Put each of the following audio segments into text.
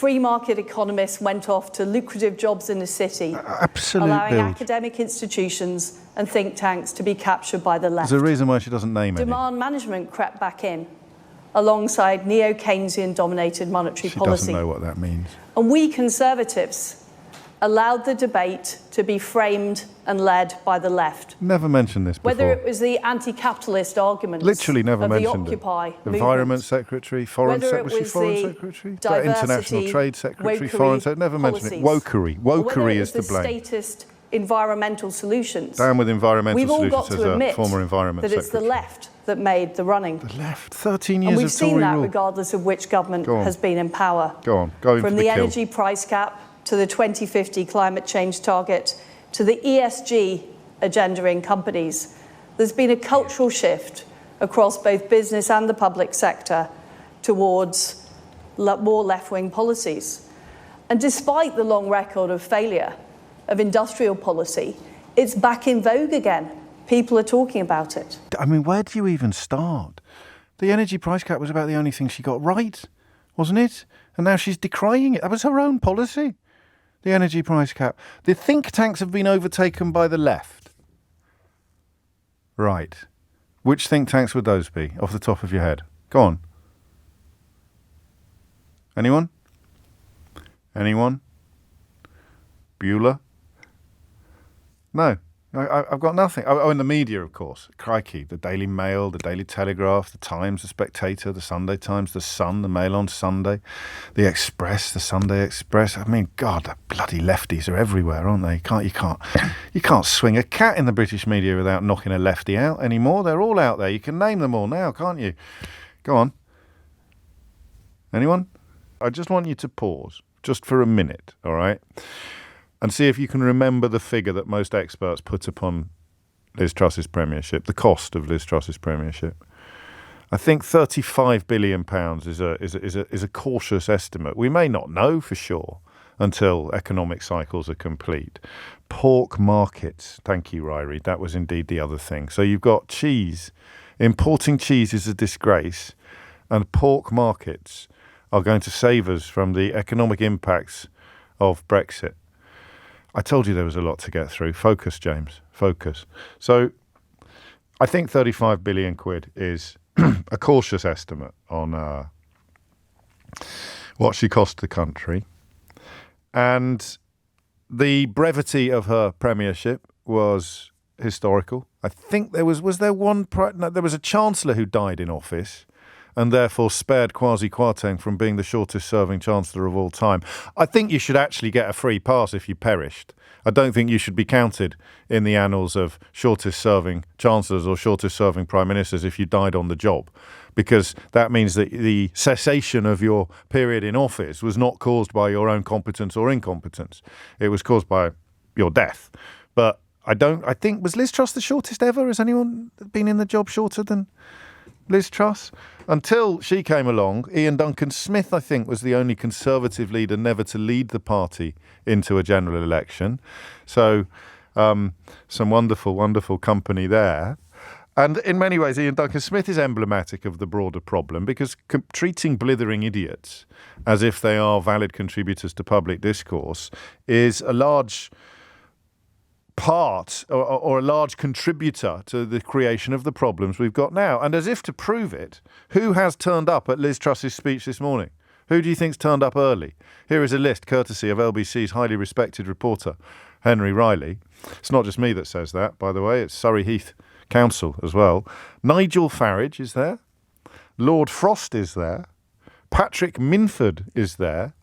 free market economists went off to lucrative jobs in the city, allowing academic institutions and think tanks to be captured by the left. There's a reason why she doesn't name any. Demand management crept back in, alongside neo-Keynesian-dominated monetary policy. She doesn't know what that means. And we Conservatives allowed the debate to be framed and led by the left. Never mentioned this before. Whether it was the anti-capitalist arguments literally never of mentioned the Occupy it. movement, Environment Secretary, Foreign Secretary, International Trade Secretary, Foreign Secretary, never mentioned it. Wokery is to blame. Statist environmental solutions. Down with environmental We've all solutions got to admit former Environment that it's the left that made the running. The left, 13 years and we've of Tory seen that rule. regardless of which government has been in power. Go on, go in From for the the kill. energy price cap to the 2050 climate change target to the ESG agenda in companies, there's been a cultural shift across both business and the public sector towards more left-wing policies. And despite the long record of failure of industrial policy, it's back in vogue again. People are talking about it. I mean, where do you even start? The energy price cap was about the only thing she got right, wasn't it? And now she's decrying it. That was her own policy, the energy price cap. The think tanks have been overtaken by the left. Right. Which think tanks would those be, off the top of your head? Go on. Anyone? Anyone? Bueller? No. I've got nothing. Oh, and the media, of course. Crikey. The Daily Mail, the Daily Telegraph, the Times, the Spectator, the Sunday Times, the Sun, the Mail on Sunday, the Express, the Sunday Express. I mean, God, the bloody lefties are everywhere, aren't they? You can't swing a cat in the British media without knocking a lefty out anymore. They're all out there. You can name them all now, can't you? Go on. Anyone? I just want you to pause just for a minute, all right? And see if you can remember the figure that most experts put upon Liz Truss's premiership, the cost of Liz Truss's premiership. I think £35 billion is a cautious estimate. We may not know for sure until economic cycles are complete. Pork markets, thank you, Ryrie, that was indeed the other thing. So you've got cheese. Importing cheese is a disgrace, and pork markets are going to save us from the economic impacts of Brexit. I told you there was a lot to get through. Focus, James, focus. So I think 35 billion quid is a cautious estimate on what she cost the country. And the brevity of her premiership was historical. I think there was there was a chancellor who died in office and therefore spared Kwasi Kwarteng from being the shortest-serving chancellor of all time. I think you should actually get a free pass if you perished. I don't think you should be counted in the annals of shortest-serving chancellors or shortest-serving prime ministers if you died on the job, because that means that the cessation of your period in office was not caused by your own competence or incompetence. It was caused by your death. But I think, was Liz Truss the shortest ever? Has anyone been in the job shorter than Liz Truss? Until she came along, Ian Duncan Smith, I think, was the only Conservative leader never to lead the party into a general election. So some wonderful, wonderful company there. And in many ways, Ian Duncan Smith is emblematic of the broader problem, because treating blithering idiots as if they are valid contributors to public discourse is a large part or a large contributor to the creation of the problems we've got now. And as if to prove it, who has turned up at Liz Truss's speech this morning? Who do you think's turned up early? Here is a list courtesy of LBC's highly respected reporter, Henry Riley. It's not just me that says that, by the way. It's Surrey Heath Council as well. Nigel Farage is there. Lord Frost is there. Patrick Minford is there.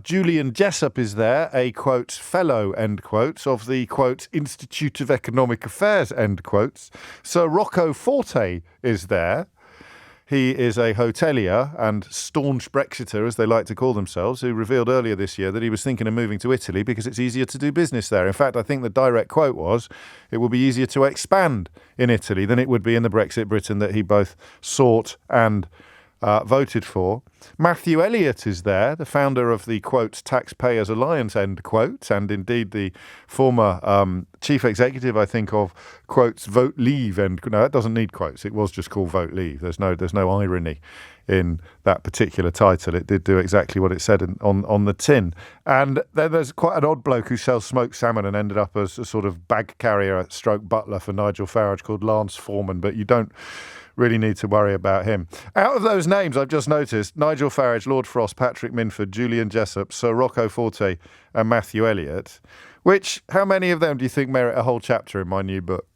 Julian Jessup is there, a, quote, fellow, end quotes, of the, quote, Institute of Economic Affairs, end quotes. Sir Rocco Forte is there. He is a hotelier and staunch Brexiter, as they like to call themselves, who revealed earlier this year that he was thinking of moving to Italy because it's easier to do business there. In fact, I think the direct quote was, it will be easier to expand in Italy than it would be in the Brexit Britain that he both sought and voted for. Matthew Elliott is there, the founder of the, quote, Taxpayers Alliance, end quote, and indeed the former chief executive, I think, of, quotes, Vote Leave, end. No, that doesn't need quotes. It was just called Vote Leave. There's no irony in that particular title. It did do exactly what it said on the tin. And then there's quite an odd bloke who sells smoked salmon and ended up as a sort of bag carrier stroke butler for Nigel Farage called Lance Foreman, but you don't really need to worry about him. Out of those names, I've just noticed Nigel Farage, Lord Frost, Patrick Minford, Julian Jessup, Sir Rocco Forte and Matthew Elliott, how many of them do you think merit a whole chapter in my new book?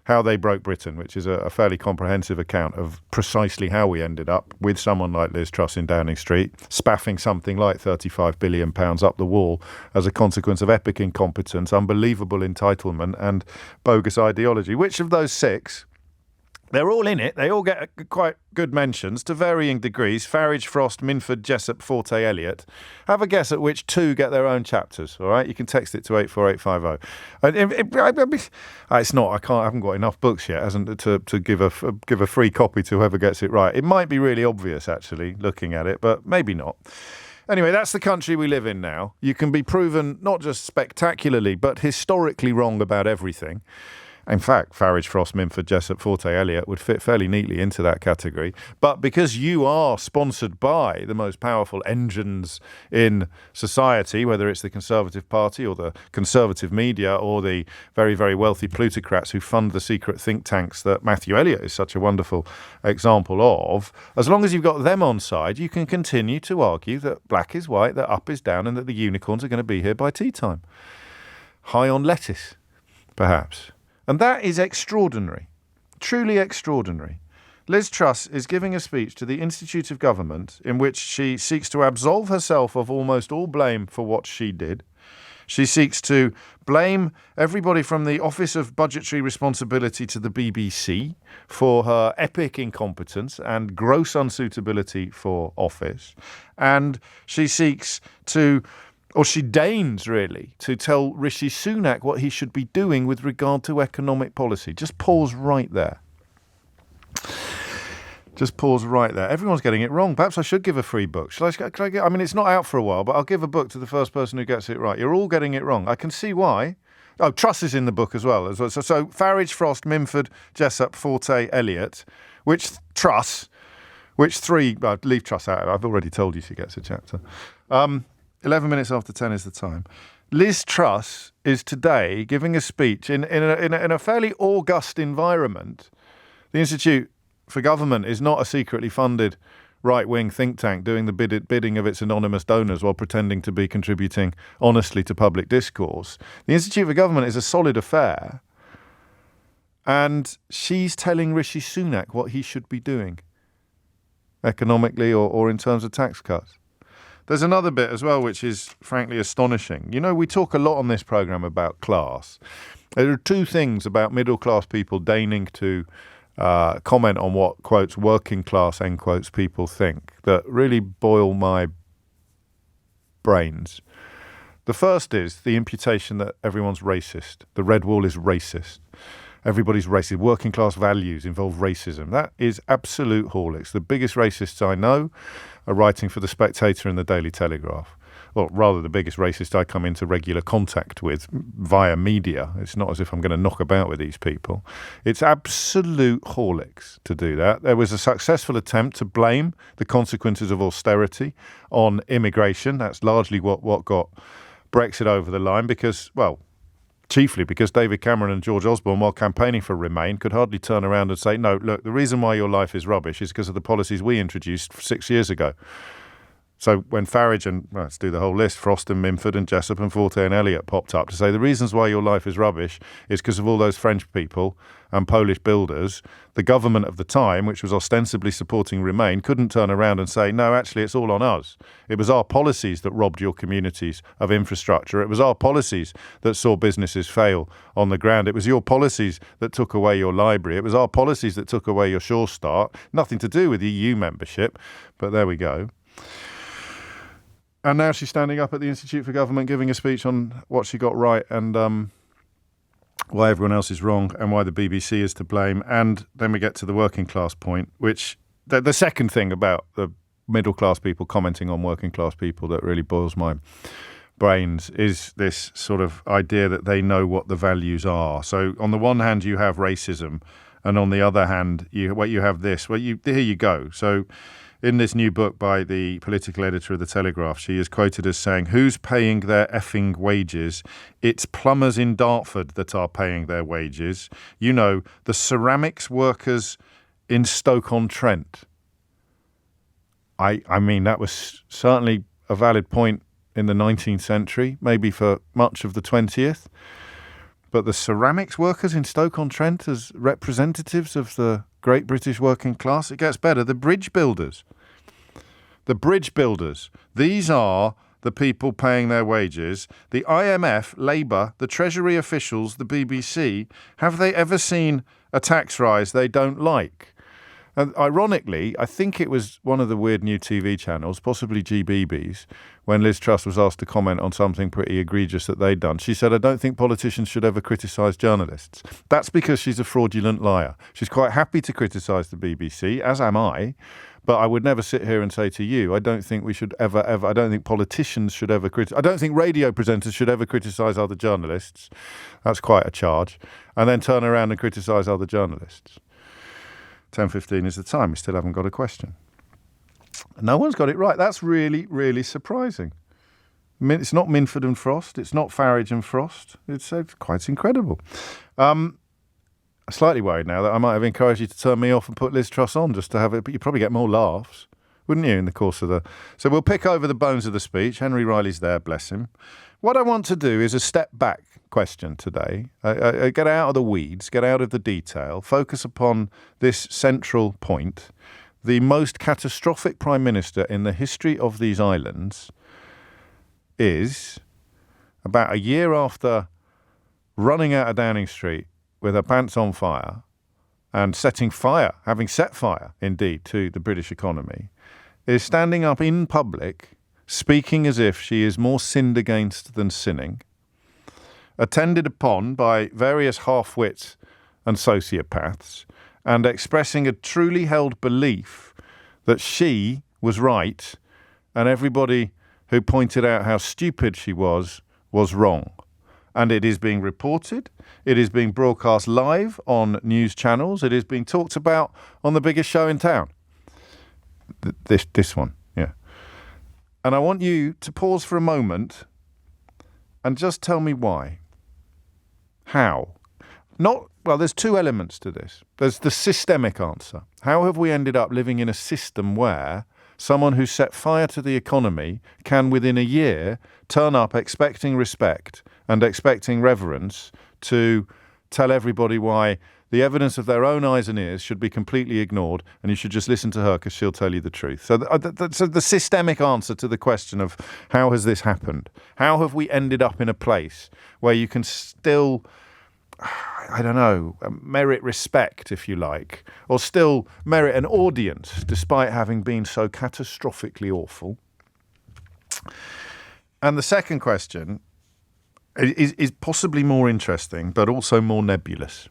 How They Broke Britain, which is a fairly comprehensive account of precisely how we ended up with someone like Liz Truss in Downing Street, spaffing something like £35 billion up the wall as a consequence of epic incompetence, unbelievable entitlement and bogus ideology. Which of those six? They're all in it. They all get quite good mentions to varying degrees. Farage, Frost, Minford, Jessup, Forte, Elliott. Have a guess at which two get their own chapters, all right? You can text it to 84850. It's not, I haven't got enough books yet, to give a free copy to whoever gets it right. It might be really obvious, actually, looking at it, but maybe not. Anyway, that's the country we live in now. You can be proven not just spectacularly, but historically wrong about everything. In fact, Farage, Frost, Minford, Jessup, Forte, Elliott would fit fairly neatly into that category. But because you are sponsored by the most powerful engines in society, whether it's the Conservative Party or the Conservative media or the very, very wealthy plutocrats who fund the secret think tanks that Matthew Elliott is such a wonderful example of, as long as you've got them on side, you can continue to argue that black is white, that up is down, and that the unicorns are going to be here by tea time. High on lettuce, perhaps. And that is extraordinary, truly extraordinary. Liz Truss is giving a speech to the Institute of Government in which she seeks to absolve herself of almost all blame for what she did. She seeks to blame everybody from the Office of Budgetary Responsibility to the BBC for her epic incompetence and gross unsuitability for office. And she seeks to... or she deigns, really, to tell Rishi Sunak what he should be doing with regard to economic policy. Just pause right there. Everyone's getting it wrong. Perhaps I should give a free book. I mean, it's not out for a while, but I'll give a book to the first person who gets it right. You're all getting it wrong. I can see why. Oh, Truss is in the book as well. So Farage, Frost, Minford, Jessup, Forte, Elliott. Which three... leave Truss out. I've already told you she gets a chapter. 11 minutes after 10 is the time. Liz Truss is today giving a speech in a fairly august environment. The Institute for Government is not a secretly funded right-wing think tank doing the bidding of its anonymous donors while pretending to be contributing honestly to public discourse. The Institute for Government is a solid affair, and she's telling Rishi Sunak what he should be doing economically or in terms of tax cuts. There's another bit as well, which is frankly astonishing. You know, we talk a lot on this programme about class. There are two things about middle-class people deigning to comment on what, quotes, working class, end quotes, people think that really boil my brains. The first is the imputation that everyone's racist. The red wall is racist. Everybody's racist. Working class values involve racism. That is absolute Horlicks. The biggest racists I know are writing for The Spectator and The Daily Telegraph. Or rather, the biggest racist I come into regular contact with via media. It's not as if I'm going to knock about with these people. It's absolute Horlicks to do that. There was a successful attempt to blame the consequences of austerity on immigration. That's largely what got Brexit over the line because, well, chiefly because David Cameron and George Osborne, while campaigning for Remain, could hardly turn around and say, no, look, the reason why your life is rubbish is because of the policies we introduced 6 years ago. So when Farage and, well, let's do the whole list, Frost and Minford and Jessup and Forte and Elliott popped up to say the reasons why your life is rubbish is because of all those French people and Polish builders, the government of the time, which was ostensibly supporting Remain, couldn't turn around and say, no, actually, it's all on us. It was our policies that robbed your communities of infrastructure. It was our policies that saw businesses fail on the ground. It was your policies that took away your library. It was our policies that took away your Sure Start. Nothing to do with EU membership, but there we go. And now she's standing up at the Institute for Government giving a speech on what she got right and why everyone else is wrong and why the BBC is to blame. And then we get to the working class point, which the second thing about the middle class people commenting on working class people that really boils my brains is this sort of idea that they know what the values are. So on the one hand, you have racism, and on the other hand, you have this. Well, here you go. So in this new book by the political editor of The Telegraph, she is quoted as saying, "Who's paying their effing wages? It's plumbers in Dartford that are paying their wages. You know, the ceramics workers in Stoke-on-Trent." I mean, that was certainly a valid point in the 19th century, maybe for much of the 20th. But the ceramics workers in Stoke-on-Trent as representatives of the great British working class, it gets better. The bridge builders. The bridge builders. These are the people paying their wages. The IMF, Labour, the Treasury officials, the BBC, have they ever seen a tax rise they don't like? And ironically, I think it was one of the weird new TV channels, possibly GBB's, when Liz Truss was asked to comment on something pretty egregious that they'd done. She said, "I don't think politicians should ever criticise journalists." That's because she's a fraudulent liar. She's quite happy to criticise the BBC, as am I, but I would never sit here and say to you, I don't think we should ever, I don't think politicians should ever I don't think radio presenters should ever criticise other journalists. That's quite a charge. And then turn around and criticise other journalists. 10:15 is the time. We still haven't got a question. No one's got it right. That's really, really surprising. It's not Minford and Frost. It's not Farage and Frost. It's quite incredible. I'm slightly worried now that I might have encouraged you to turn me off and put Liz Truss on just to have it, but you'd probably get more laughs, wouldn't you, in the course of the... So we'll pick over the bones of the speech. Henry Riley's there, bless him. What I want to do is a step back question today. Get out of the weeds, get out of the detail, focus upon this central point. The most catastrophic Prime Minister in the history of these islands is, about a year after running out of Downing Street with her pants on fire and having set fire, indeed, to the British economy, is standing up in public, speaking as if she is more sinned against than sinning, attended upon by various half-wits and sociopaths, and expressing a truly held belief that she was right and everybody who pointed out how stupid she was wrong. And it is being reported, it is being broadcast live on news channels, it is being talked about on the biggest show in town. This one, yeah. And I want you to pause for a moment and just tell me why. How? There's two elements to this. There's the systemic answer. How have we ended up living in a system where someone who set fire to the economy can, within a year, turn up expecting respect and expecting reverence to tell everybody why the evidence of their own eyes and ears should be completely ignored and you should just listen to her because she'll tell you the truth. So the systemic answer to the question of how has this happened? How have we ended up in a place where you can still, I don't know, merit respect, if you like, or still merit an audience despite having been so catastrophically awful? And the second question is possibly more interesting, but also more nebulous.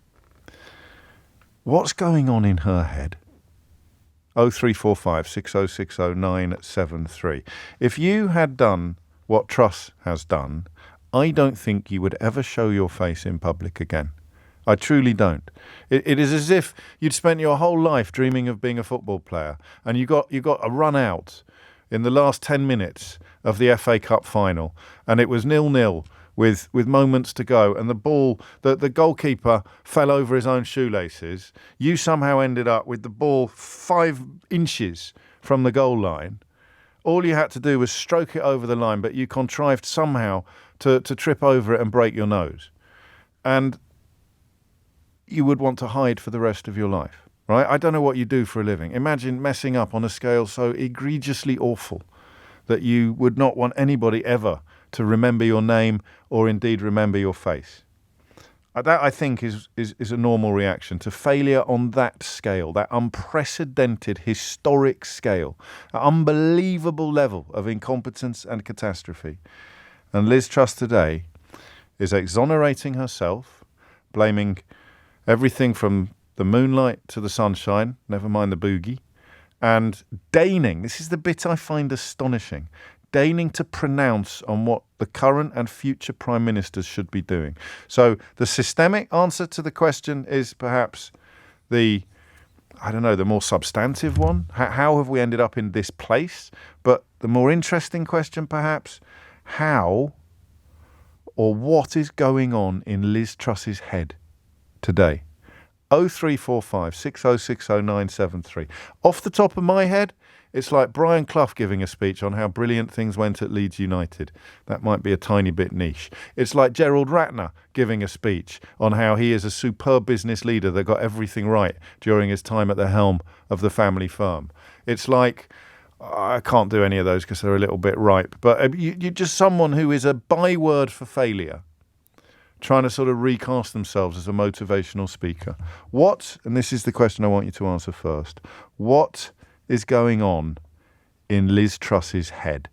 What's going on in her head? 0345 6060 973. If you had done what Truss has done, I don't think you would ever show your face in public again. I truly don't. It is as if you'd spent your whole life dreaming of being a football player and you got a run out in the last 10 minutes of the FA Cup final and it was 0-0 with moments to go and the ball, the goalkeeper fell over his own shoelaces. You somehow ended up with the ball 5 inches from the goal line. All you had to do was stroke it over the line, but you contrived somehow to trip over it and break your nose. And you would want to hide for the rest of your life, right? I don't know what you do for a living. Imagine messing up on a scale so egregiously awful that you would not want anybody ever to remember your name or indeed remember your face. That, I think, is a normal reaction to failure on that scale, that unprecedented, historic scale, an unbelievable level of incompetence and catastrophe. And Liz Truss today is exonerating herself, blaming everything from the moonlight to the sunshine, never mind the boogie, and deigning, this is the bit I find astonishing, deigning to pronounce on what the current and future prime ministers should be doing. So the systemic answer to the question is perhaps the more substantive one. How have we ended up in this place? But the more interesting question perhaps, how or what is going on in Liz Truss's head today? 0345 6060 973. Off the top of my head, it's like Brian Clough giving a speech on how brilliant things went at Leeds United. That might be a tiny bit niche. It's like Gerald Ratner giving a speech on how he is a superb business leader that got everything right during his time at the helm of the family firm. It's like, I can't do any of those because they're a little bit ripe, but you're just someone who is a byword for failure, trying to sort of recast themselves as a motivational speaker. What, and this is the question I want you to answer first, what is going on in Liz Truss's head?